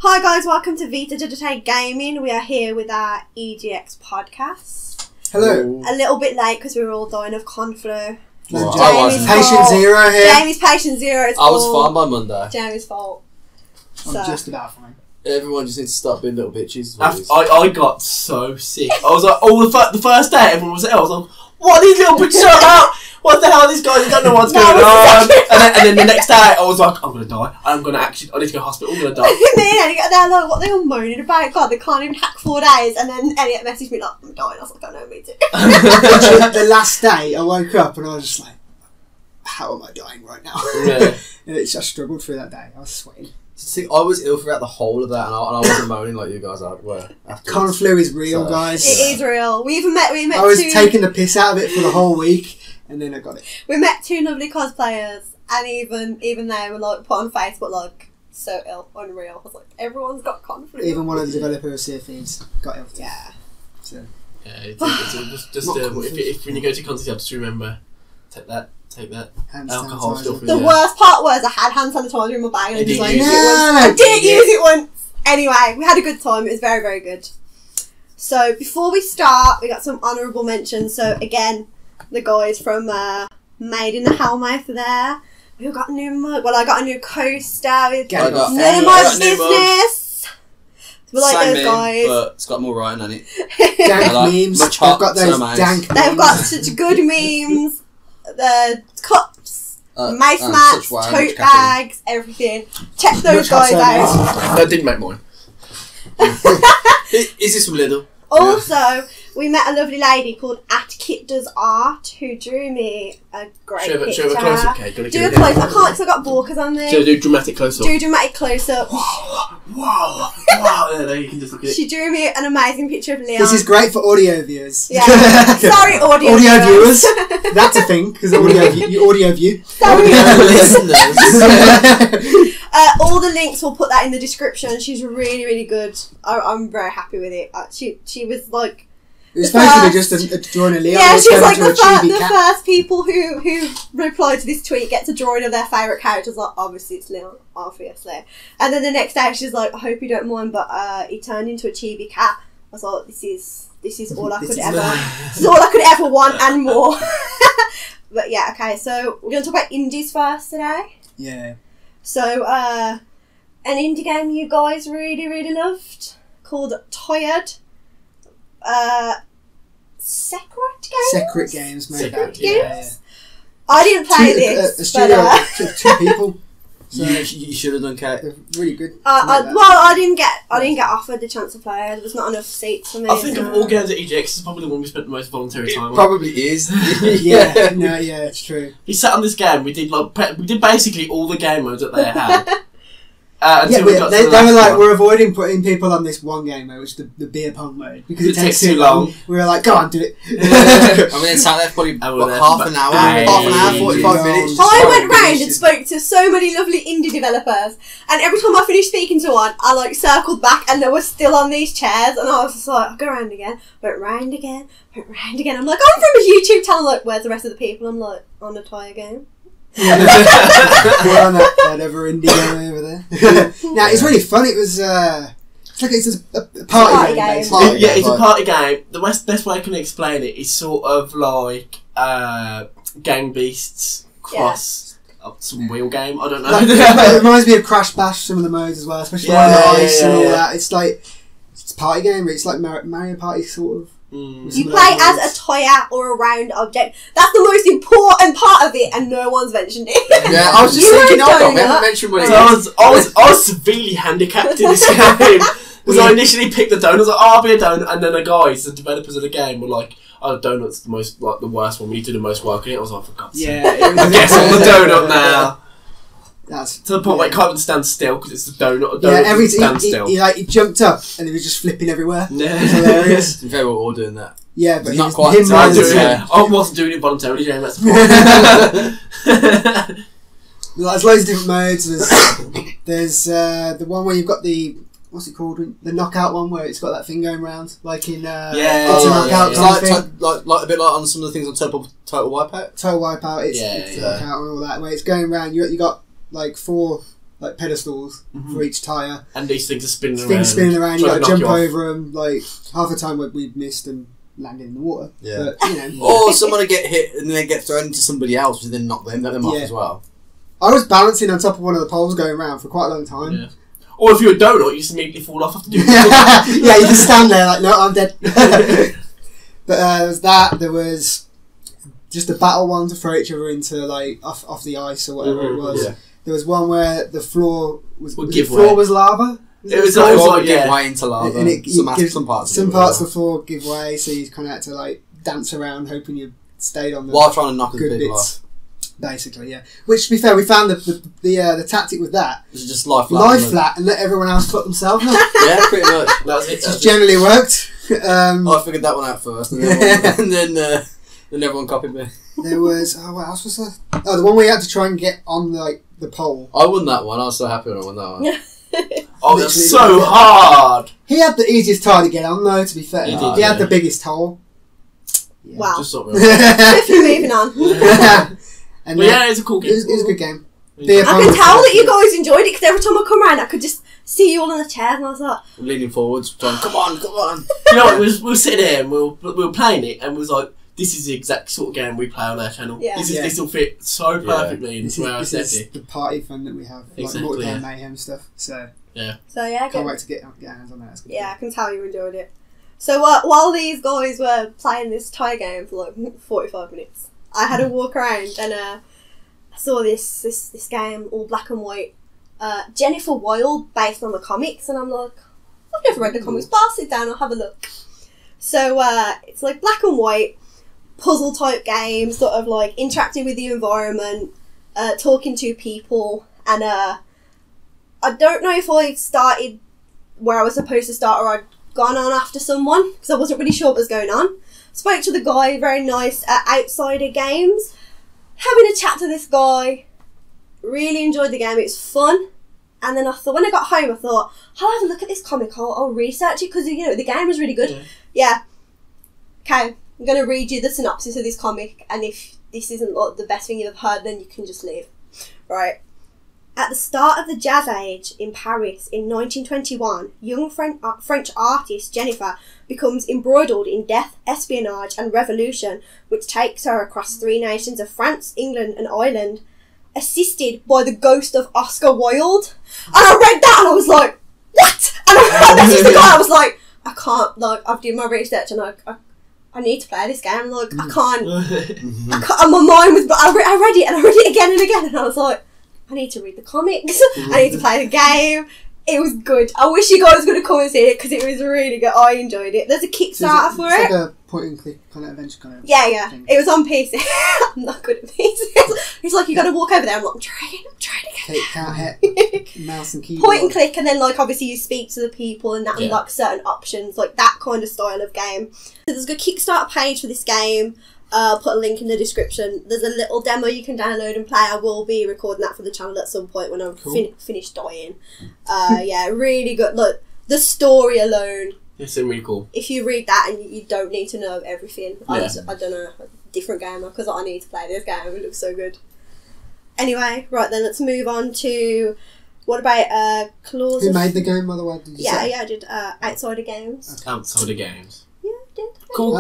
Hi guys, welcome to Vita Deditae Gaming. We are here with our EGX podcast. Hello. A little bit late because we were all dying of con flu. Well, Jamie's patient zero here. Jamie's patient zero. It's I was fine by Monday. Jamie's fault. I'm just about fine. Everyone just needs to stop being little bitches. I got so sick. I was like, the first day everyone was ill. I was like, what are these little bitches about? What the hell are these guys? I don't know what's going on. And then the next day I was like, I'm going to die. I need to go to the hospital. I'm going to die. Me and Elliot got there like, what are they all moaning about? God, they can't even hack 4 days. And then Elliot messaged me like, I'm dying. I was like, I know, me too. The last day I woke up and I was just like, how am I dying right now? Yeah. And I struggled through that day. I was sweating. See, I was ill throughout the whole of that, and I wasn't moaning like you guys were. Con flu is real, guys. It is real. We met I was taking the piss out of it for the whole week, and then I got it. We met two lovely cosplayers, and even they were like put on Facebook like so ill, unreal. I was like, everyone's got con flu. Even one of the developers of Sea of Thieves got ill. Yeah. So. Yeah, it's just if when you go to concerts, you have to remember take that Hand alcohol sanitizer. stuff. The worst part was I had hand sanitizer in my bag and I just like use it I didn't use it once. Anyway, we had a good time. It was very, very good. So before we start, we got some honourable mentions. So again, the guys from Made in the Hellmouth are there. We got a new mug. Well, I got a new coaster. None of my business. We like those guys. But it's got more writing on it. Dank memes. They've got those dank memes. They've got such good memes. The cups, mace mats, tote bags, everything. Check those guys out. That didn't make mine. Is this from Lidl? Also, we met a lovely lady called @KitDoesArt who drew me a great picture. Show a close-up, Kate. Do a close-up. I can't because I've got Borkers on there. So do dramatic close-up. Do dramatic close-up. Wow. There, you can just look at it. She drew me an amazing picture of Leon. This is great for audio viewers. Yeah. Sorry, audio viewers. That's a thing, because audio view. Sorry. Listeners. All the links, we'll put that in the description. She's really, really good. I'm very happy with it. She was like... It was basically just a drawing of Leon. Yeah, she's like the first people who reply to this tweet gets a drawing of their favourite characters. Like, obviously it's Leon, obviously. And then the next day she's like, I hope you don't mind, but he turned into a chibi cat. I was like, this is all I could ever. This is all I could ever want and more. But yeah, okay. So we're gonna talk about indies first today. Yeah. So an indie game you guys really, really loved called Tyred. Secret Games made that. Yeah. I didn't play this. A studio of two people. So you should have done, Kate. They're really good. I didn't get offered the chance to play. There was not enough seats for me. I think of all games at EGX, it's probably the one we spent the most voluntary time on. Probably is. Yeah, it's true. We sat on this game. We did basically all the game modes that they had. They were like, we're avoiding putting people on this one game mode, which is the beer pong mode, because it takes too long. We were like, go on, do it. I mean, it's out there for probably half an hour, 45 minutes. I went round and spoke to so many lovely indie developers, and every time I finished speaking to one, I like circled back and they were still on these chairs, and I was just like, I'll go round again, went round again. I'm like, I'm from a YouTube channel, like, where's the rest of the people? I'm like, on a Tyre game. We're on that other indie game over there. Now it's really fun. It was it's a party game. It's a party game. The best way I can explain it is sort of like Gang Beasts cross some wheel game. I don't know. It reminds me of Crash Bash. Some of the modes as well, especially on the ice and all that. It's like it's a party game. But it's like Mario Party sort of. You play as a toy or a round object. That's the most important part of it, and no one's mentioned it. Yeah, I was just thinking, we haven't mentioned what it is. I was severely handicapped in this game. Because I initially picked the donut, I was like, I'll be a donut, and then the guys, the developers of the game, were like, oh, the donut's the worst one, we need to do the most work in it. I was like, for God's sake. I guess I'm the donut now. That's to the point where I can't even stand still because it's the donut. Every time he jumped up and he was just flipping everywhere. Yeah, it was hilarious. Very well all doing that. Yeah, but not quite. I wasn't doing it voluntarily, James. That's the point. There's loads of different modes. There's the one where you've got the what's it called? The knockout one where it's got that thing going round, like in knockout. It's like a bit like on some of the things on Total Wipeout. Total Wipeout. It's knockout and all that. Where it's going round. You got like 4 like pedestals for each tyre. And these things are spinning around. Things spinning around, you got to jump off. over them. Like, half the time we'd missed and landed in the water. Yeah. But, you know. Or someone would get hit and then they get thrown into somebody else and then knock them off as well. I was balancing on top of one of the poles going around for quite a long time. Yeah. Or if you're a donut, you just immediately fall off after doing Yeah, you just stand there like, no, I'm dead. But there was that. There was just a battle one to throw each other into, like, off the ice or whatever it was. Yeah. There was one where the floor was lava. It was like give way into lava. And some parts of the floor give way, so you kind of had to like dance around, hoping you stayed on the while trying to knock good people bits. Basically, yeah. Which, to be fair, we found the tactic with that was just lie flat and let everyone else put themselves up. Yeah, pretty much. That was it. Just generally worked. I figured that one out first, and then everyone copied me. There was what else was there? Oh, the one where you had to try and get on the pole. I won that one. I was so happy when I won that one. Oh, that's so hard. He had the easiest tile to get on, though. To be fair, he had the biggest hole. Yeah. Wow. Just sort of moving on. And yeah, it's a cool game. It was a good game. I can tell that you guys enjoyed it because every time I come around, I could just see you all in the chairs, and I was like, leaning forwards, trying, come on. You know what? We were sitting there and we were playing it, and we was like, this is the exact sort of game we play on our channel. Yeah. This will fit so perfectly into our aesthetic. This is the party fun that we have, like multiplayer mayhem stuff. So yeah, can't wait to get our hands on that. Yeah, I can tell you enjoyed it. So while these guys were playing this tie game for like 45 minutes, I had a walk around and I saw this game, all black and white, Jennifer Wilde, based on the comics, and I'm like, I've never read the comics, but I'll sit down, I'll have a look. So it's like black and white, puzzle type game, sort of like interacting with the environment, talking to people, and I don't know if I started where I was supposed to start or I'd gone on after someone, because I wasn't really sure what was going on. Spoke to the guy, very nice, at Outsider Games, having a chat to this guy, really enjoyed the game, it was fun. And then I thought, when I got home, I thought, I'll have a look at this comic, I'll research it, because, you know, the game was really good. Yeah. Okay, I'm going to read you the synopsis of this comic, and if this isn't like the best thing you've heard, then you can just leave. Right. At the start of the Jazz Age in Paris in 1921, young French artist Jennifer becomes embroiled in death, espionage and revolution, which takes her across 3 nations of France, England and Ireland, assisted by the ghost of Oscar Wilde. And I read that and I was like, what? And I messaged the guy, I was like, I can't, like, I've done my research and I need to play this game. Like, I can't, and my mind was, but I read it and I read it again and again, and I was like, I need to read the comics, I need to play the game. It was good. I wish you guys would have come and seen it because it was really good. I enjoyed it. There's a Kickstarter for it. It's like a point and click kind of adventure kind of thing. It was on PC. I'm not good at PC. He's like, you got to walk over there. I'm like, I'm trying to get there. Mouse and keyboard. Point and click, and then like obviously you speak to the people and that unlocks certain options, like that kind of style of game. So there's a Kickstarter page for this game. I'll put a link in the description. There's a little demo you can download and play. I will be recording that for the channel at some point when I'm finished dying. Yeah, really good. Look, the story alone. It's really cool. If you read that and you don't need to know everything, I don't know, a different game, because I need to play this game. It looks so good. Anyway, right then, let's move on to what about Claws. Who made the game, by the way? Did you say? Yeah, I did. Outsider Games. Okay. Outsider Games. Did. Cool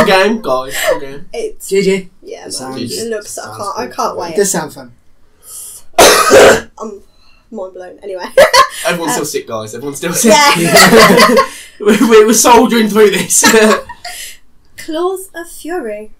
game, guys. Cool game. It's GG. Yeah, it looks. I can't wait. It does sound fun. I'm mind blown. Anyway, everyone's still sick, guys. Everyone's still sick. Yeah. we were soldiering through this. Claws of Fury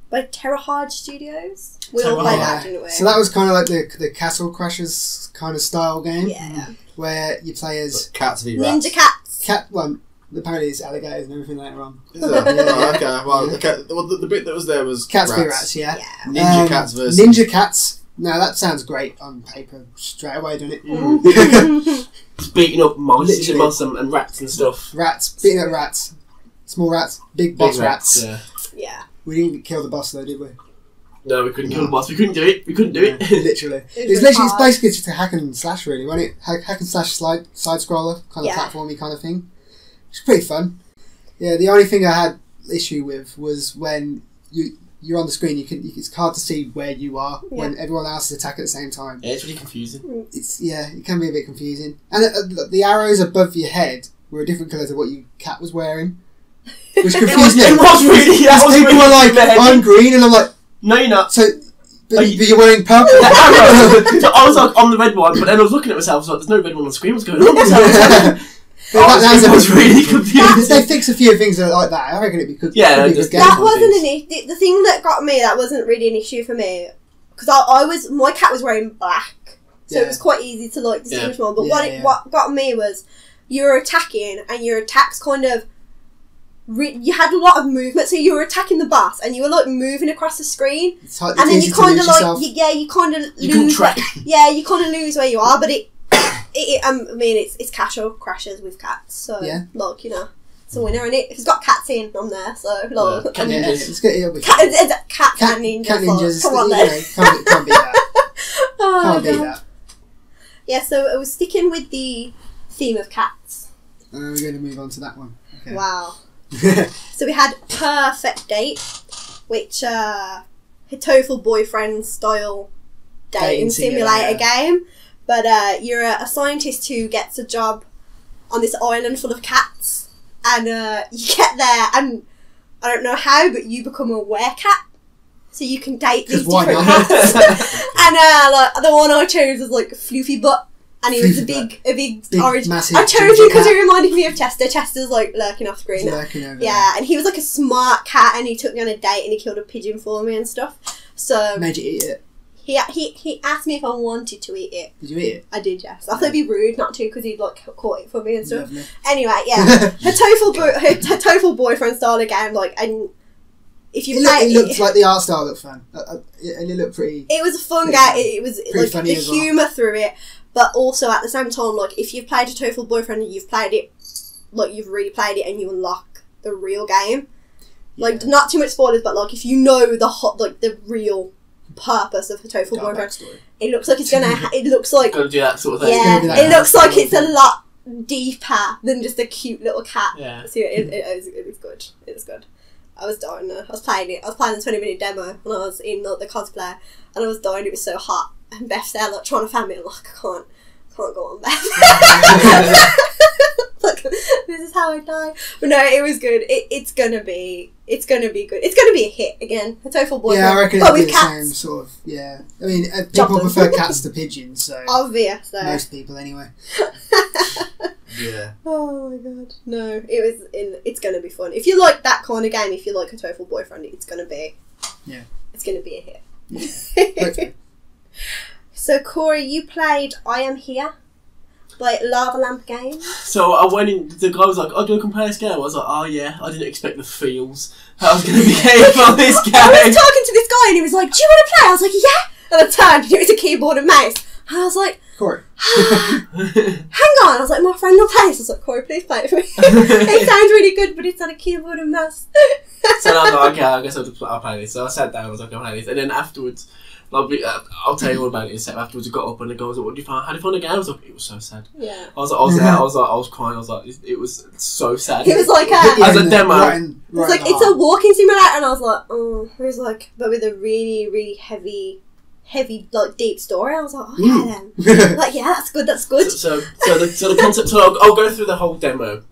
by Tyred Studios. We all played that, didn't we? So that was kind of like the Castle Crashers kind of style game. Yeah. Where you play as cats v rats. Ninja cats. Well, apparently it's alligators and everything later on. Is it? Oh, okay. Well, the bit that was there was cats v rats. Yeah. Ninja cats versus Ninja cats. Now that sounds great on paper straight away, doesn't it? It's beating up mice and rats and stuff. Rats, beating up rats, small rats, big boss rats. Yeah. We didn't kill the boss though, did we? No, we couldn't kill the boss. We couldn't do it. Literally. It's basically just a hack and slash, really, wasn't it? Hack and slash side scroller kind of platformy kind of thing. It's pretty fun. Yeah. The only thing I had issue with was when you you're on the screen, it's hard to see where you are when everyone else is attacking at the same time. Yeah, it's really confusing. It can be a bit confusing. And the arrows above your head were a different colour to what your cat was wearing, which confused me. It was really. People were like, "I'm green," and I'm like, "No, you're not." So. But you're wearing purple. So I was like on the red one, but then I was looking at myself. I was like, "There's no red one on the screen. What's going on?" That was really confusing. They fix a few things like that. I reckon it'd be good. Yeah, it'd be a good game. That wasn't an issue. The thing that got me, that wasn't really an issue for me, because my cat was wearing black, so it was quite easy to like distinguish one. But what got me was you were attacking, and your attacks kind of. You had a lot of movement, so you were attacking the boss, and you were like moving across the screen, and then you kind of like you kind of lose. You kind of lose where you are, but it's casual crashes with cats, so like it's a winner, and it's got cats in on there, so like cat ninjas. It'll be cat ninjas. Cat ninjas. Come on, then. Can't beat that. Can't beat that. Yeah, so I was sticking with the theme of cats. We're going to move on to that one. Okay. Wow. So we had Purrfect Date, which a total boyfriend style dating simulator game. But you're a scientist who gets a job on this island full of cats, and you get there, and I don't know how, but you become a werecat, so you can date these different cats. And like the one I chose was like Floofy Butt. And he was a big orange. Massive, I chose him because he reminded me of Chester. Chester's like lurking off screen. Yeah, and he was like a smart cat, and he took me on a date, and he killed a pigeon for me and stuff. So made you eat it. He asked me if I wanted to eat it. Did you eat it? I did, yes. I thought it'd be rude not to because he'd like caught it for me and stuff. Lovely. Anyway, yeah, her total boyfriend style again. Like, and if you it looked like the art style looked fun. It looked pretty. It was a fun game. It was like funny the humour through it. But also at the same time, like if you've played a Total Boyfriend and you've played it, like you've really played it and you unlock the real game, like not too much spoilers, but like if you know the real purpose of a Total Boyfriend, it looks like it's gonna. It looks like gonna do that sort of thing. Yeah, it looks like it's a lot deeper than just a cute little cat. Yeah, so it was good. It was good. I was dying. I was playing it. I was playing the 20-minute demo when I was in the cosplay, and I was dying. It was so hot. And Beth's there, like, trying to fan me. I'm like, I can't go on, Beth. Like, this is how I die. But no, it was good. It's gonna be good. It's gonna be a hit again. A Total Boyfriend. Yeah, I reckon it'll be the same sort of. Yeah, I mean, people prefer cats to pigeons, so obviously most people anyway. Yeah. Oh my god. No, it's gonna be fun. If you like that kind of game, if you like a Total Boyfriend, it's gonna be. Yeah. It's gonna be a hit. Yeah. So Corey, you played I Am Here by Lava Lamp Games. So I went in, the guy was like, "Oh, do you want to compare this game?" I was like, "Oh yeah." I didn't expect the feels I was going to behave on this game. I was talking to this guy and he was like, "Do you want to play?" I was like, "Yeah." And I turned and it was a keyboard and mouse. And I was like, Corey. Hang on. I was like, "My friend will play this." I was like, "Corey, please play it for me." It sounds really good, but it's on a keyboard and mouse. So I was like, "Okay, I guess I'll play this." So I sat down, I was like, "I'll play this." And then afterwards, I'll tell you all about it in a sec. Afterwards, I got up and the guy was like, "What did you find? How did you find the game?" I was like, "It was so sad." Yeah. I was crying. I was like, "It was so sad." It was like as a demo. It was like it's a walking simulator, and I was like, "Oh," it was like, but with a really, really heavy, like deep story. I was like, "Oh yeah, then." Like, yeah, that's good. So the concept. So I'll go through the whole demo.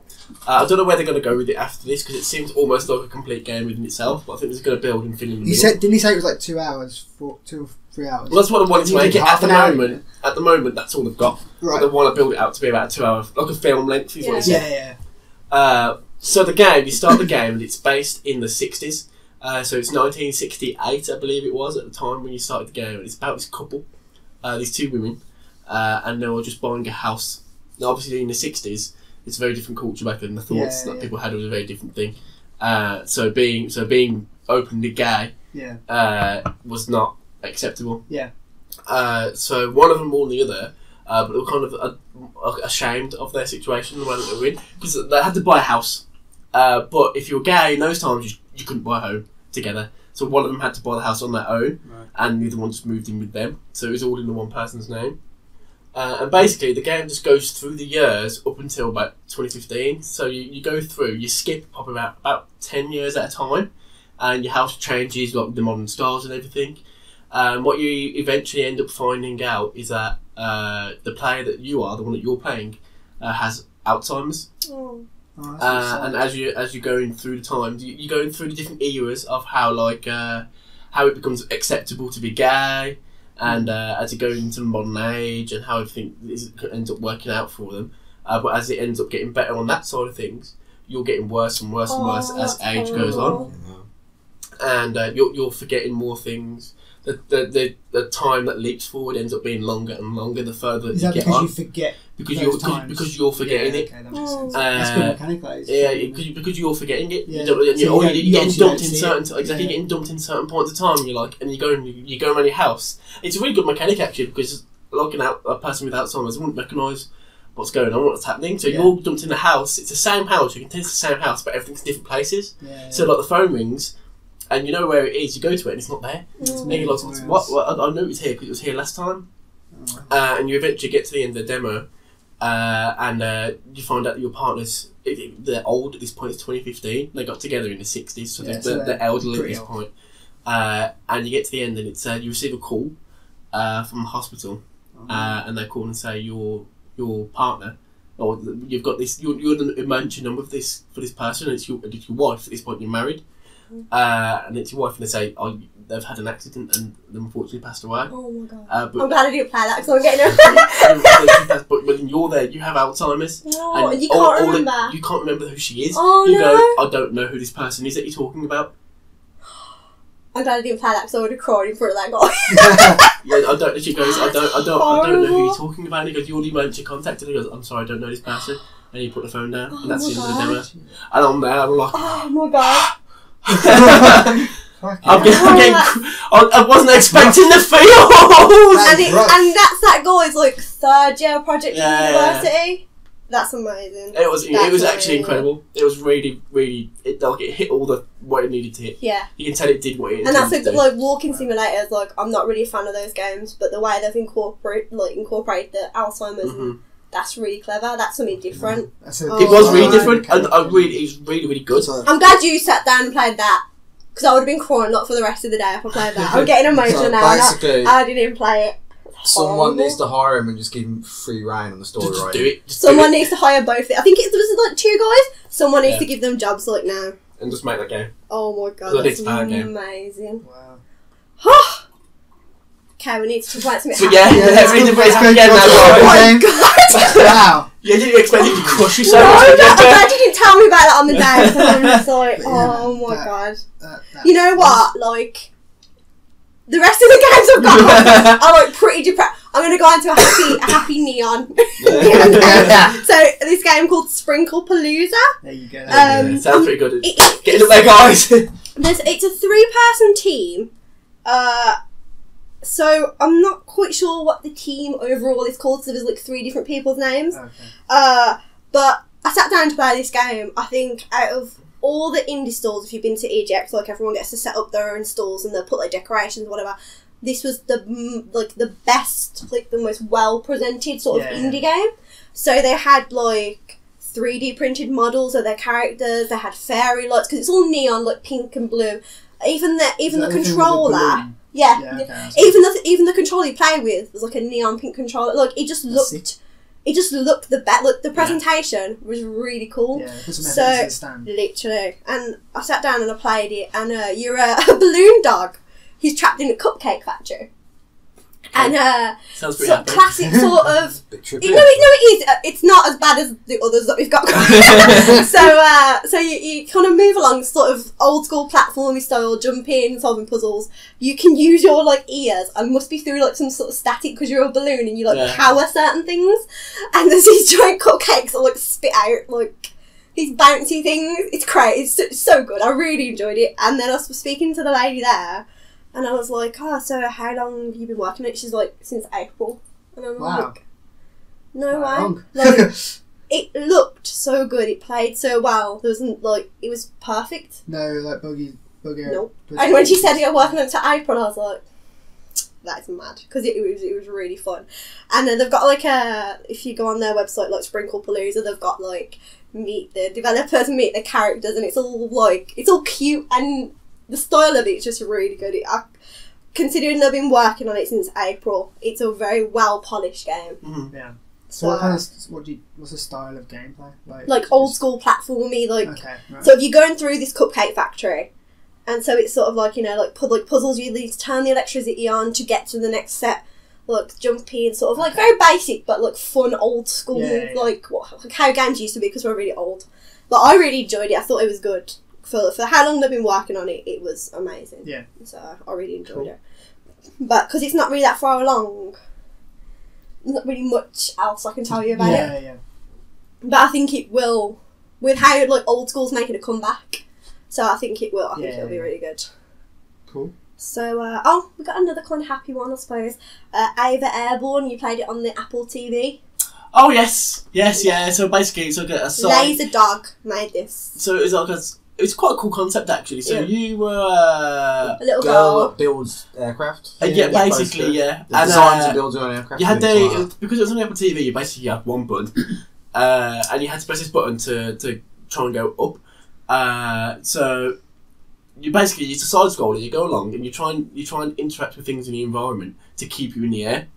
I don't know where they're going to go with it after this because it seems almost like a complete game within itself. But I think it's going to build and fill in the middle. Didn't he say it was like 2 hours, 2 or 3 hours? Well, that's what I wanted to make it. At the moment, that's all they've got. Right. But they want to build it out to be about 2 hours, like a film length. Is what it said. Yeah. So the game, you start the game, and it's based in the 60s. So it's 1968, I believe it was, at the time when you started the game. And it's about this couple, these two women, and they were just buying a house. Now, obviously, in the 60s, it's a very different culture back then. The thoughts that people had was a very different thing. So being openly gay was not acceptable. Yeah. So one of them more than the other, but they were kind of ashamed of their situation, the way that they were in, because they had to buy a house. But if you were gay in those times, you couldn't buy a home together. So one of them had to buy the house on their own, and the other one just moved in with them. So it was all in the one person's name. And basically, the game just goes through the years up until about 2015. So you go through, you skip probably about 10 years at a time, and your house changes, like the modern styles and everything. What you eventually end up finding out is that the player that you are, the one that you're playing, has Alzheimer's. Oh. And as you're going through the times, you're going through the different eras of how how it becomes acceptable to be gay, and as it goes into the modern age, and how everything ends up working out for them. But as it ends up getting better on that side of things, you're getting worse and worse and worse as age goes on, and you're forgetting more things. The time that leaps forward ends up being longer and longer the further Is you that get because on. you forget Because you're forgetting it. Okay, that makes sense. That's good mechanic, that is. Yeah, because you're forgetting it. Yeah. You're getting dumped in certain You're getting dumped in certain points of time. And you're like, and you go around your house. It's a really good mechanic actually, because like a person with Alzheimer's wouldn't recognise what's going on, what's happening. So you're dumped in the house. It's the same house. You can tell it's the same house, but everything's in different places. Yeah. So like the phone rings, and you know where it is. You go to it, and it's not there. And you're like, what? I know it's here because it was here last time. And you eventually get to the end of the demo, and you find out that your partners, they're old at this point. It's 2015. They got together in the 60s, so they're elderly at this point. And you get to the end, and it's you receive a call from the hospital, and they call and say your partner, or you've got this. You're the emergency number for this person, and it's your wife. At this point, you're married. And it's your wife, and they say, they've had an accident and unfortunately passed away. Oh my god! But I'm glad I didn't play that because I'm getting but when you're there, you have Alzheimer's. No, and you can't remember. You can't remember who she is. Oh, you no. go, I don't know who this person is that you're talking about. I'm glad I didn't play that because I would have cried in front of that guy. Yeah, I don't. She goes, I don't know who you're talking about. And he goes, you're the emergency contact. And he goes, I'm sorry, I don't know this person. And you put the phone down, and that's the end of the demo. And I'm there, I'm like, oh my god. I wasn't expecting the feels. And that's that guy's like third year project at university. That's amazing. It was actually incredible. It was really it hit all the what it needed to hit. Yeah. You can tell it did what it and that's like walking simulators. Like I'm not really a fan of those games, but the way they've incorporated the Alzheimer's. That's really clever. That's something different. It was really different, and it was really good. I'm glad you sat down and played that, because I would have been crying not for the rest of the day if I played that. I'm getting emotional now. Basically, I didn't play it. Someone needs to hire him and just give him free reign on the story. Just right? do it. Someone needs to hire both. I think it was like 2 guys. Someone needs to give them jobs like now. And just make that game. Oh my god, that's amazing. Wow. Okay, we need to talk about something. So we need to play happy again now. Oh my god! Wow. You didn't expect it to crush you so No, much. I'm glad you didn't tell me about that on the day. Because I'm just like, oh my god. You know what? Like, the rest of the games I've got are like pretty depressed. I'm going to go into a happy neon. So, this game called Sprinkle Palooza. There you go. Sounds pretty good. Get it up there, guys. It's a 3-person team. So I'm not quite sure what the team overall is called, so there's like 3 different people's names. Okay. But I sat down to play this game. I think out of all the indie stalls, if you've been to EGX, like everyone gets to set up their own stalls and they'll put like decorations or whatever. This was the best, like the most well presented sort of indie game. So they had like 3D printed models of their characters. They had fairy lights because it's all neon, like pink and blue. Even the controller. Yeah, okay, even the controller you play with was like a neon pink controller. Like it just looked the best. Like the presentation was really cool. Yeah, so literally, and I sat down and I played it. And you're a balloon dog who's trapped in a cupcake factory. And sounds pretty happy. Classic sort of. It is. It's not as bad as the others that we've got. So you kind of move along, sort of old school platformy style, jumping, solving puzzles. You can use your like ears and must be through like some sort of static because you're a balloon and you like power certain things. And there's these giant cupcakes that like spit out like these bouncy things. It's crazy. It's so good. I really enjoyed it. And then I was speaking to the lady there. And I was like, so how long have you been working on it? She's like, since April. And I'm like, no way. Like, it looked so good. It played so well. There wasn't, like, it was perfect. No, like, buggy. Nope. And when she said you're working on it to April, I was like, that's mad. Because it was really fun. And then they've got, like, if you go on their website, like, Sprinkle Palooza, they've got, like, meet the developers, meet the characters, and it's all, like, it's all cute and the style of it's just really good. Considering they've been working on it since April, it's a very well polished game. Mm-hmm. Yeah. So what kind of what's the style of gameplay like old school platformy okay, right. So if you're going through this cupcake factory, and so it's sort of like, you know, like puzzles, you need to turn the electricity on to get to the next step, like jumpy and sort of like very basic but like fun old school like how games used to be, because we're really old. But I really enjoyed it. I thought it was good for how long they've been working on it. It was amazing. Yeah. So I really enjoyed it. But because it's not really that far along, not really much else I can tell you about it. Yeah. But I think it will, with how like old school's making a comeback. So I think it will. I think it'll be really good. Cool. So we got another kind of happy one, I suppose. Ava Airborne. You played it on the Apple TV. Oh yes. Yeah. So basically, it's like a side. Laser Dog made this. So it's like it's quite a cool concept actually. So you were a little girl that builds aircraft. Basically, yeah. Designs and builds your own aircraft. You had because it was on Apple TV. You basically had one button, and you had to press this button to try and go up. So you basically, it's a side scroller. You go along and you try and interact with things in the environment to keep you in the air.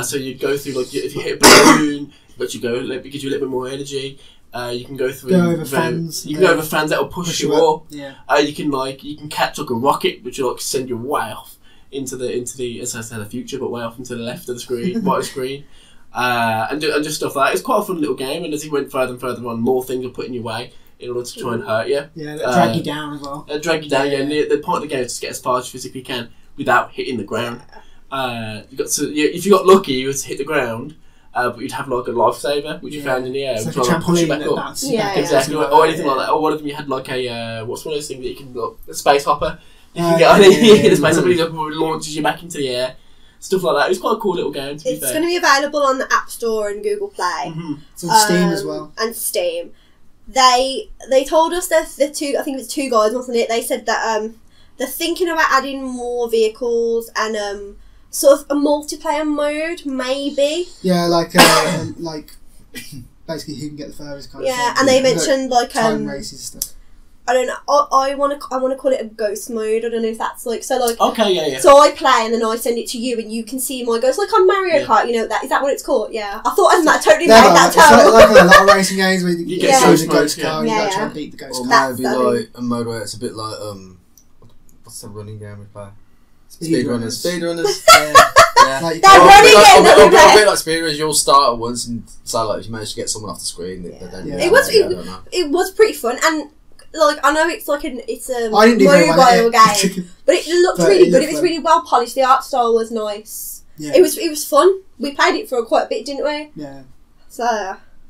So you go through like if you hit a balloon, but it gives you a little bit more energy. You can go through. Go over fans. You can go over fans that will push you up. Yeah. You can catch like a rocket, which will like send you way off into the as I said, the future, but way off into the left of the screen, right of the screen, and just stuff like that. It's quite a fun little game. And as you went further and further on, more things were put in your way in order to try and hurt you. Yeah, they drag you down as well. Drag you down. Yeah. And the point of the game is to get as far as you physically can without hitting the ground. If you got lucky, you would hit the ground. But you'd have like a lifesaver, which you found in the air, which like trampoline push you back up. Exactly, or anything like that. Or one of them you had like a what's one of those things that you can like a space hopper. You can get on the space hopper, it launches you back into the air. Stuff like that. It's quite a cool little game. It's going to be available on the App Store and Google Play. Mm-hmm. It's on Steam as well. And Steam. They told us that the two, I think it was two guys, wasn't it? They said that they're thinking about adding more vehicles and sort of a multiplayer mode, maybe. Yeah, like basically who can get the furries kind of thing. Yeah, and they mentioned like time races stuff. I don't know. I want to call it a ghost mode. I don't know if that's like so like. Okay, yeah. So I play and then I send it to you and you can see my ghost, like on Mario Kart. You know that is that what it's called? Yeah, I thought I totally made that term. Like a lot of racing games where you get choose a ghost car and you got to try and beat the ghost car. Or maybe like a mode where it's a bit like what's the running game we play? Speedrunners. Yeah. Like, that running game that we play. A bit like speedrunners, you'll start at once and say like if you manage to get someone off the screen, it was pretty fun and. Like I know it's like it's a mobile game, but it looked really good. It was really well polished. The art style was nice. Yeah. It was fun. We played it for quite a bit, didn't we? Yeah. So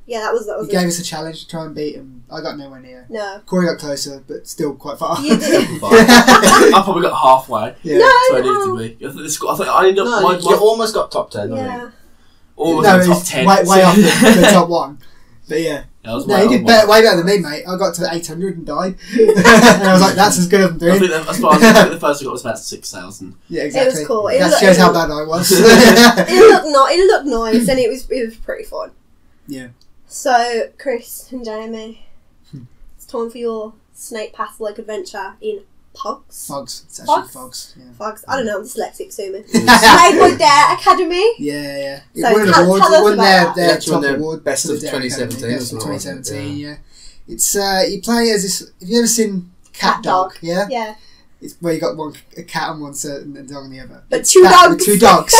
yeah, that was. You gave us a challenge to try and beat him. I got nowhere near. No. Corey got closer, but still quite far. You did. I probably got halfway. Yeah. No. So I needed to be. I think I ended up. You almost got top 10. Yeah. Almost top 10. Way off the top one. But yeah. You did way better than me, mate. I got to 800 and died. And I was like, that's as good as I'm doing. I think as far as the first I got was about 6,000. Yeah, exactly. It was cool. That shows how bad I was. It looked nice and it was pretty fun. Yeah. So, Chris and Jamie, it's time for your Snake Path-like adventure in Phogs. Phogs. It's actually Phogs. Yeah. Phogs. I don't know, I'm dyslexic, sue me. Made by Dare Academy. Yeah. It So won an award. It won their top their award. Best of 2017. Best of 2017, yeah. It's, you play as this... Have you ever seen Cat Dog? Yeah? Yeah. It's where you got a cat on one side and a dog on the other. But two dogs. With two dogs.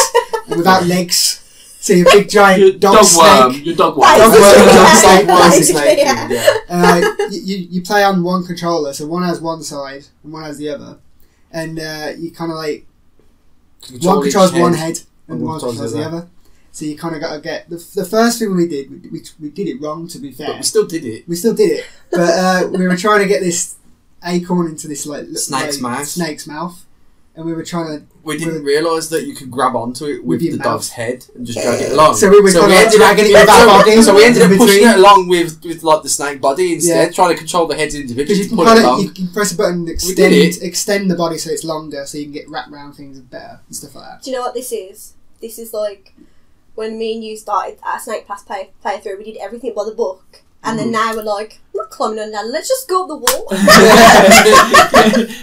And without legs. So you're a big giant dog snake. Your dog worm. Dog snake. And you play on one controller, so one has one side and one has the other, and you kind of like one controls one head and one controls the other. So you kind of got to get the first thing we did. We did it wrong, to be fair. But we still did it. But we were trying to get this acorn into this snake's mouth, and we were trying to. We didn't realise that you could grab onto it with the dog's head and just drag it along. So we ended up So we ended up pushing it along with like the snake body instead, trying to control the heads individually. You can press a button and extend the body so it's longer, so you can get wrapped around things better and stuff like that. Do you know what this is? This is like when me and you started our Snake Pass playthrough. We did everything by the book, And then now we're like, I'm not climbing on ladder, let's just go up the wall.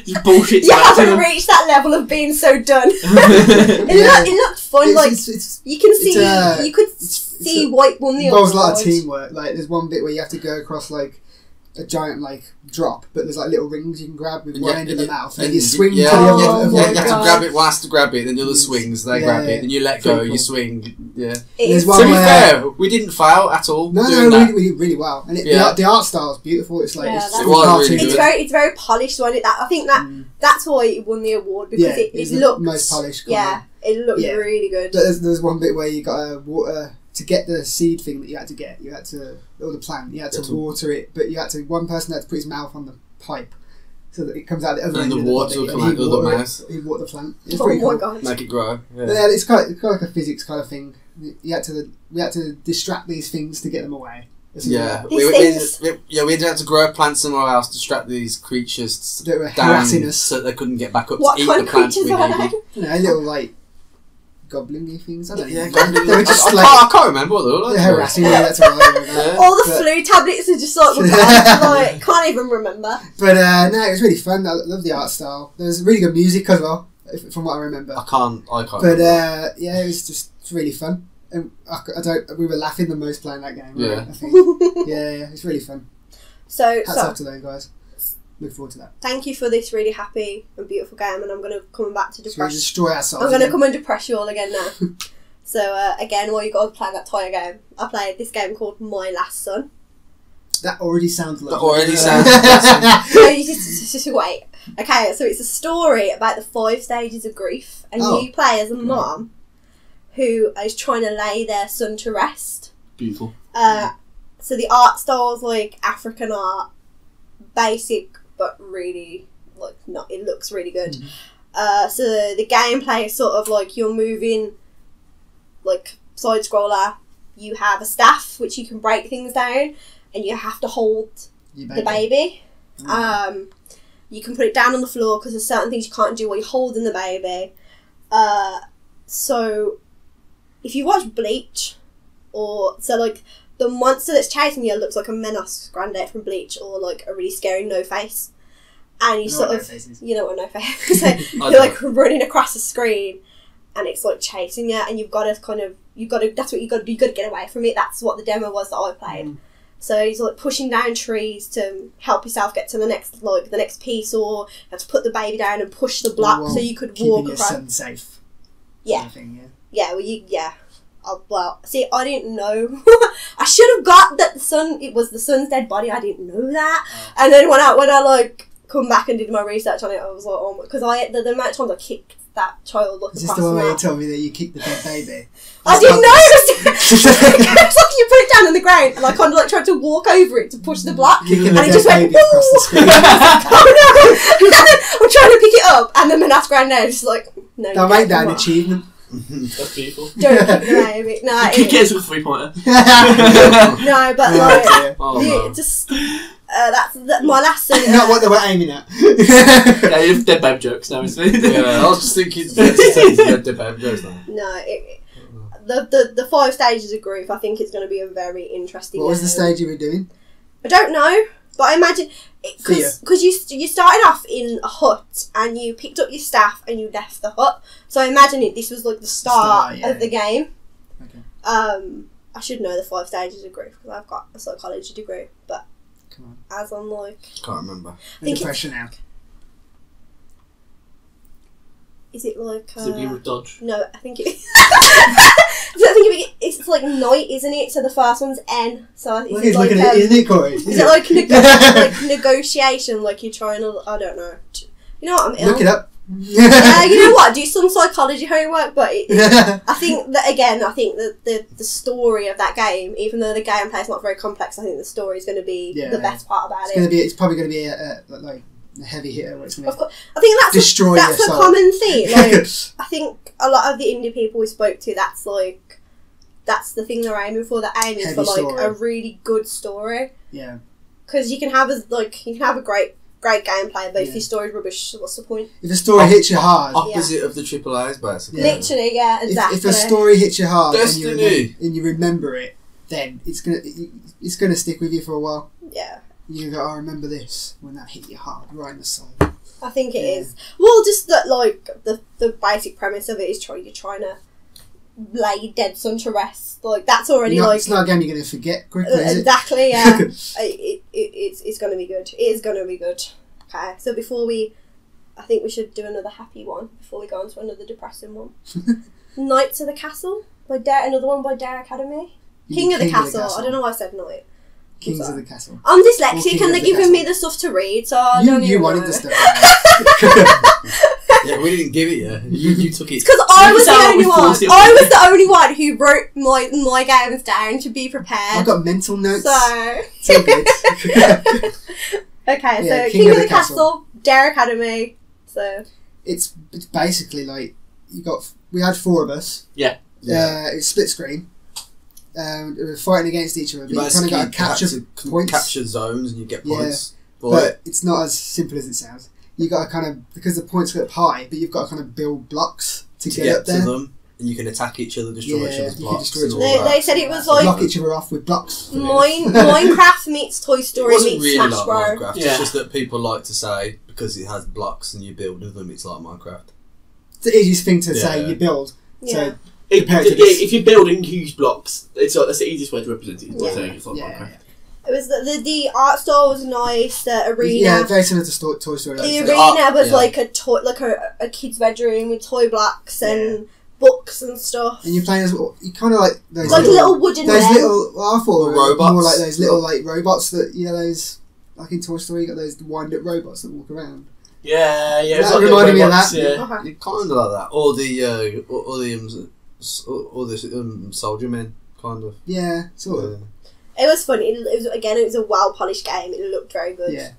You bullshit. You haven't reached that level of being so done. It looked fun. You can see, you could see White won the award. There was a lot of teamwork. Like, there's one bit where you have to go across like a giant drop, but there's like little rings you can grab with one end of the mouth, and you swing to the other. You have to grab it, one has to grab it, then the other swings, they grab it, then you let go, you swing. Yeah. To be fair, we didn't fail at all. No, we did really well, and the art style is beautiful. It's like it was really good. It's very polished, wasn't it? I think that's why it won the award, because it looked most polished. It looked really good. There's one bit where you got water. To get the seed thing that you had to or the plant, you had to water it, but one person had to put his mouth on the pipe so that it comes out the other end of the water will come out the other mouth. He'd water the plant. It's pretty cool. God. Make it grow. Yeah, it's kind of like a physics kind of thing. We had to distract these things to get them away. Yeah, we had to grow plants somewhere else to distract these creatures that were harassing us, so they couldn't get back up to eat the plants. What kind of creatures are they? Little goblin-y things. I don't know. I can't remember what they were like. Harassing me, that's all I remember. All the flu tablets are just like, can't even remember. But no, it was really fun. I love the art style. There was really good music as well, from what I remember. I can't. But yeah, it was just really fun. And we were laughing the most playing that game. Yeah. Right? I think. Yeah, it's really fun. Hats off to those guys. Look forward to that. Thank you for this really happy and beautiful game, and I'm going to come back to depress. So destroy ourselves. I'm going to come and depress you all again now. So again, while you got to play that Tyred game, I played this game called My Last Son. That already sounds lovely. That already sounds awesome. No, you just wait. Okay, so it's a story about the 5 stages of grief, and you play as a mom who is trying to lay their son to rest. Beautiful. So the art style's like African art, basic, but really it looks really good. Mm-hmm. So the gameplay is sort of like you're moving, like side scroller. You have a staff which you can break things down, and you have to hold the baby. Mm-hmm. You can put it down on the floor because there's certain things you can't do while you're holding the baby. So if you watch Bleach, the monster that's chasing you looks like a Menos Grande from Bleach, or like a really scary No-Face. And you you know what No-Face is. So you're like running across the screen, and it's like chasing you, and that's what you got to get away from it. That's what the demo was that I played. Mm. So he's like pushing down trees to help yourself get to the next piece, or you have to put the baby down and push the block so you could walk across. Keeping your son safe. Yeah. Kind of thing, Yeah. Well, see, I didn't know. I should have got that it was the son's dead body. I didn't know that. And then when I come back and did my research on it, I was like, because the amount of times I kicked that child across the map. Is this the one where you told me that you kicked the dead baby? I didn't know. It's like you put it down on the ground, and I kind of tried to walk over it to push the block, Kicking and the it dead just went baby across the screen. oh no! I'm trying to pick it up, and then that's ground now. Just like no. I'll make that an achievement. That's beautiful. Don't kick the baby. No, kick it with a 3-pointer. No, but just. That's my last son. Not what they were aiming at. Yeah, you have dead babe jokes now, isn't it? Yeah, I was just thinking dead babe jokes now. No, the 5 stages of grief, I think it's going to be a very interesting What was the stage you were doing? I don't know, but I imagine because you started off in a hut and you picked up your staff and you left the hut. So I imagine this was like the start of the game. Okay. I should know the 5 stages of grief because I've got a psychology degree, but. Come on. As I'm like... Can't remember. Depression now. Is it like... Is it with Dodge? No, I think it... it's like night, isn't it? So the first one's N. So isn't it, Corey? Is it like negotiation? Like you're trying to... I don't know. You know what? I'm ill. Look it up. You know what? Do some psychology homework, but I think that the story of that game, even though the gameplay is not very complex, I think the story is going to be the best part about it. It's probably going to be a heavy hitter. Where it's going to I think that's a common theme. Like, I think a lot of the indie people we spoke to, that's the thing they're aiming for. They're aiming for like a really good story. Yeah. Because you can have a great gameplay, but if your story's rubbish, what's the point? If the story hits you hard, opposite of the AAAs, basically. Literally, yeah, exactly. If a story hits you hard Destiny. and you remember it, then it's gonna stick with you for a while. Yeah. You go, I remember this when that hit you hard, right in the soul. I think it is. Well, just that, like, the basic premise of it is you're trying to lay your dead son to rest. Like, that's already, it's not a game you're going to forget quickly, is it? Exactly, yeah. It's going to be good. It is going to be good. Okay, so I think we should do another happy one before we go on to another depressing one. Knights of the Castle, another one by Dare Academy. King of the Castle. I don't know why I said Knight. Kings of the Castle. I'm dyslexic and they're giving me the stuff to read, so I don't even wanted know. the stuff. Yeah, we didn't give it you. You took it. Because I was the only one. I was the only one who wrote my games down to be prepared. I've got mental notes. So good. Okay, so King of the Castle, Dare Academy. So it's basically like we had 4 of us. Yeah. It's split screen. We were fighting against each other. You But you kind of got to capture points. Capture zones and you get points. But it's not as simple as it sounds. You got to kind of, because the points go up high, but you've got to kind of build blocks to get up there. To them, and you can attack each other, destroy each other's blocks. They said it was like block each other off with blocks. Minecraft meets Toy Story meets really Smash like Bros. Minecraft. Yeah. It's just that people like to say because it has blocks and you build with them, it's like Minecraft. It's the easiest thing to say. You build. Yeah. So if you're building huge blocks, that's the easiest way to represent it. It's like Minecraft. It was the art style was nice. The arena, yeah, very similar to Toy Story. the arena was like a toy, like a kid's bedroom with toy blocks and books and stuff. And you're playing as you kind of like those little wooden those men. little. Well, I thought robots. more like those little like robots that those like in Toy Story. You got those wind up robots that walk around. Yeah. That reminded me of that. Yeah. Okay. Kind of like that, or the soldier men, kind of. Yeah, sort of. It was fun. It was a well polished game. It looked very good. Yeah.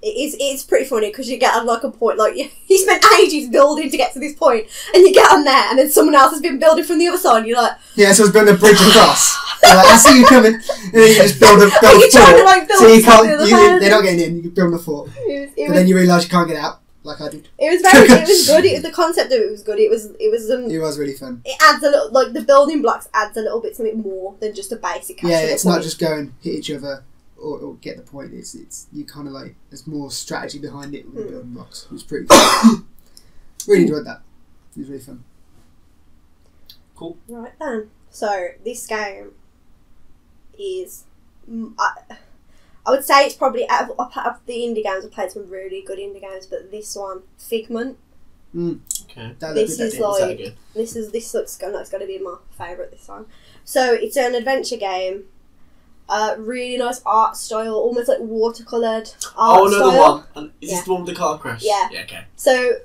It's pretty funny because you get on like a point like you spent ages building to get to this point, and you get on there, and then someone else has been building from the other side. And you're like, yeah, so I was building a bridge across. Like, I see you coming, and then you just build a fort. You're trying to, like, build so you something can't. on the side. They're not getting in. You can build a fort, but then you realise you can't get out, like I did. It was good. The concept of it was good. It was really fun. It adds a little, like the building blocks adds a little bit something more than just a basic. Yeah, it's not just go and hit each other or get the point. It's you kind of like there's more strategy behind it with the building blocks. It was pretty cool. Really enjoyed that. It was really fun. Cool. Right then. So this game is, I would say it's probably out of the indie games. I've played some really good indie games, but this one, Figment. Okay. This looks like it's going to be my favourite this time. So it's an adventure game. Really nice art style, almost like watercoloured art style. Another one. And is this the one with the car crash? Yeah. Yeah, okay. So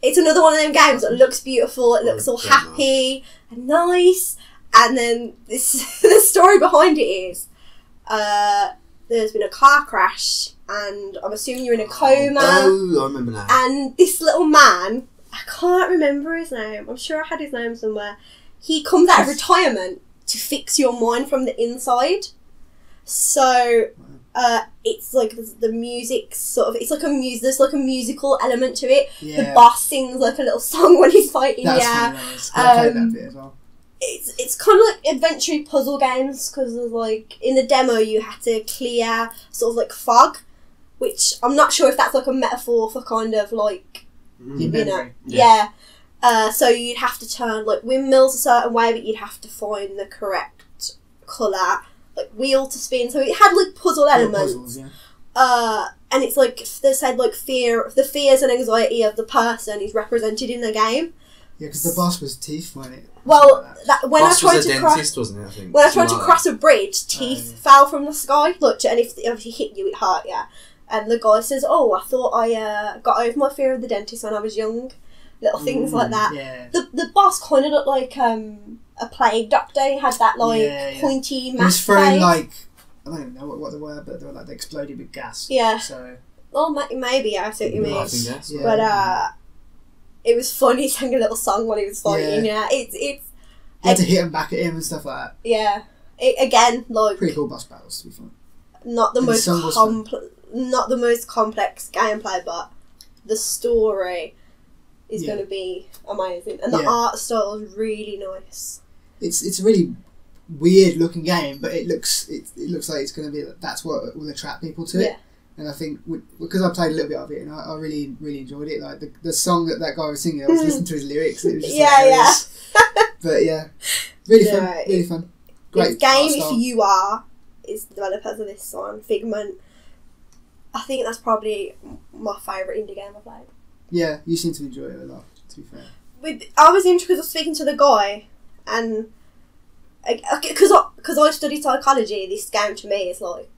it's another one of them games that looks beautiful, it looks all happy and nice, and then the story behind it is there's been a car crash and I'm assuming you're in a coma. Oh, I remember now. And this little man, I can't remember his name, I'm sure I had his name somewhere, he comes out of retirement to fix your mind from the inside. So it's like the music sort of, it's like there's like a musical element to it. Yeah. The boss sings like a little song when he's fighting. That's Nice. I played that bit as well. It's kind of like adventure puzzle games because like in the demo you had to clear sort of like fog, which I'm not sure if that's like a metaphor for kind of like you know, yeah. So you'd have to turn like windmills a certain way, but you'd have to find the correct colour, like wheel to spin. So it had like puzzle elements. Puzzles, yeah. And it's like they said like the fears and anxiety of the person is represented in the game. Yeah, because the boss was teeth, wasn't it? Well, when Boss I tried was a to dentist, wasn't it? I think. When I tried to cross a bridge, teeth fell from the sky. Look, and if it hit you, it hurt. Yeah. And the guy says, "Oh, I thought I got over my fear of the dentist when I was young." Little things like that. Yeah. The boss kind of looked like a plague doctor. He had that like pointy mask. He was throwing face. like, I don't even know what they were, but they were like they exploded with gas. Yeah. So. Well, maybe I see what you mean. Gas. Yeah. But it was fun. He sang a little song while he was fighting. Yeah. It's. You had to hit him back at him and stuff like that. Yeah. Again, like pretty cool boss battles to be fun. Not the most complex gameplay, but the story is going to be amazing, and the art style is really nice. It's really weird looking game, but it looks like it's going to be that's what will attract people to it. And I think because I played a little bit of it and I really enjoyed it. Like the song that guy was singing, I was listening to his lyrics. And it was just hilarious. But yeah, really fun. Great game. If you are is the developers of this one, Figment. I think that's probably my favourite indie game I've played. Yeah, you seem to enjoy it a lot. To be fair, I was interested because I was speaking to the guy, and because I studied psychology, this game to me is like.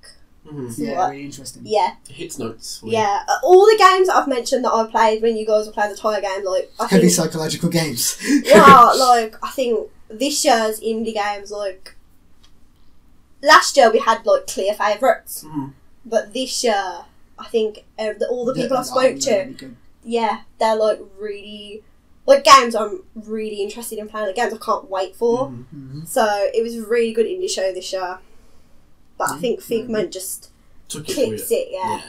Really interesting. Yeah. It hits notes. Yeah. All the games that I've mentioned that I played when you guys were playing the Tyred game, like heavy psychological games. Yeah, like I think this year's indie games, like last year we had like clear favourites, but this year I think all the people I've spoke to, really they're like really like games I'm really interested in playing, like games I can't wait for. So it was a really good indie show this year. But I think Figment just kicks it, yeah.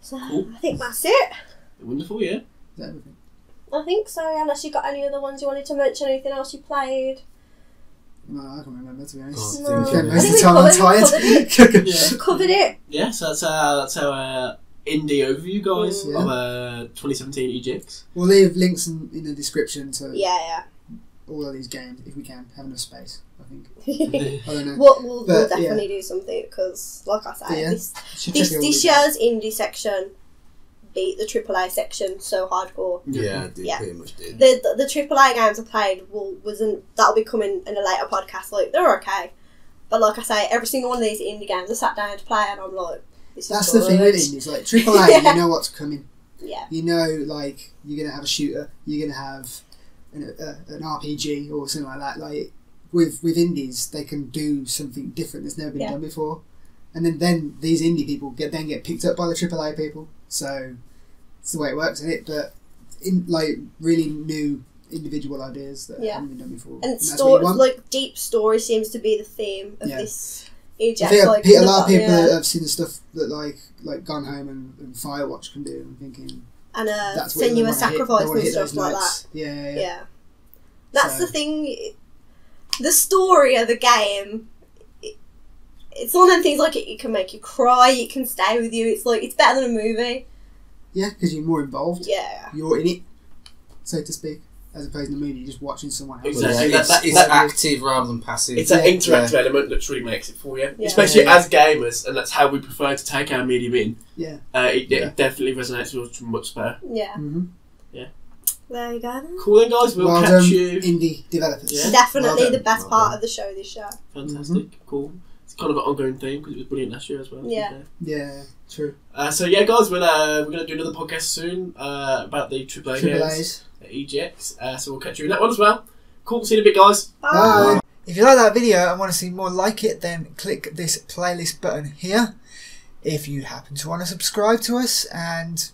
So cool. I think that's it. Wonderful, yeah. I think so, unless you got any other ones you wanted to mention, anything else you played. No, I can't remember, to be honest. No. Most of the time I'm tired. We've covered it. Yeah, so that's our indie overview, guys, of 2017 EGX. We'll leave links in the description to all of these games, if we can, have enough space, I think. I don't know. We'll definitely do something, because, like I say, this year's indie section beat the AAA section so hardcore. Yeah, it pretty much did. The AAA games I played that'll be coming in a later podcast. Like, they're okay. But like I say, every single one of these indie games I sat down to play and I'm like, this is That's the thing with indies, like AAA, you know what's coming. Yeah. You know, like, you're going to have a shooter, you're going to have an RPG or something like that. Like with indies, they can do something different that's never been done before, and then these indie people get picked up by the AAA people. So it's the way it works, isn't it? But in like really new individual ideas that haven't been done before, and like deep story seems to be the theme of this EGX. I think a lot of people have seen the stuff that like Gone Home and Firewatch can do. I'm thinking. And Senua Sacrifice and stuff like that. Yeah. That's the thing. The story of the game, it's one of them things like it can make you cry, it can stay with you. It's like it's better than a movie. Yeah, because you're more involved. Yeah. You're in it, so to speak. As opposed to the movie, you're just watching someone else. Exactly. It's active rather than passive. It's that interactive element that really makes it for you. Especially as gamers, and that's how we prefer to take our medium in. It definitely resonates with us much better. Yeah. Mm-hmm. Yeah. There you go then. Cool then, guys. We'll catch you. Indie developers. Yeah. Definitely the best part of the show this year. Fantastic. Cool. It's kind of an ongoing theme because it was brilliant last year as well. Yeah, true. So yeah, guys, we're going to do another podcast soon about the AAA games at EGX. So we'll catch you in that one as well. Cool. See you in a bit, guys. Bye. If you like that video and want to see more like it, then click this playlist button here. If you happen to want to subscribe to us and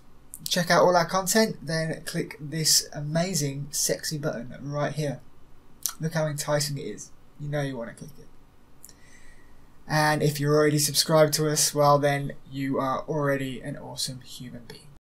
check out all our content, then click this amazing sexy button right here. Look how enticing it is. You know you want to click it. And if you're already subscribed to us, well then you are already an awesome human being.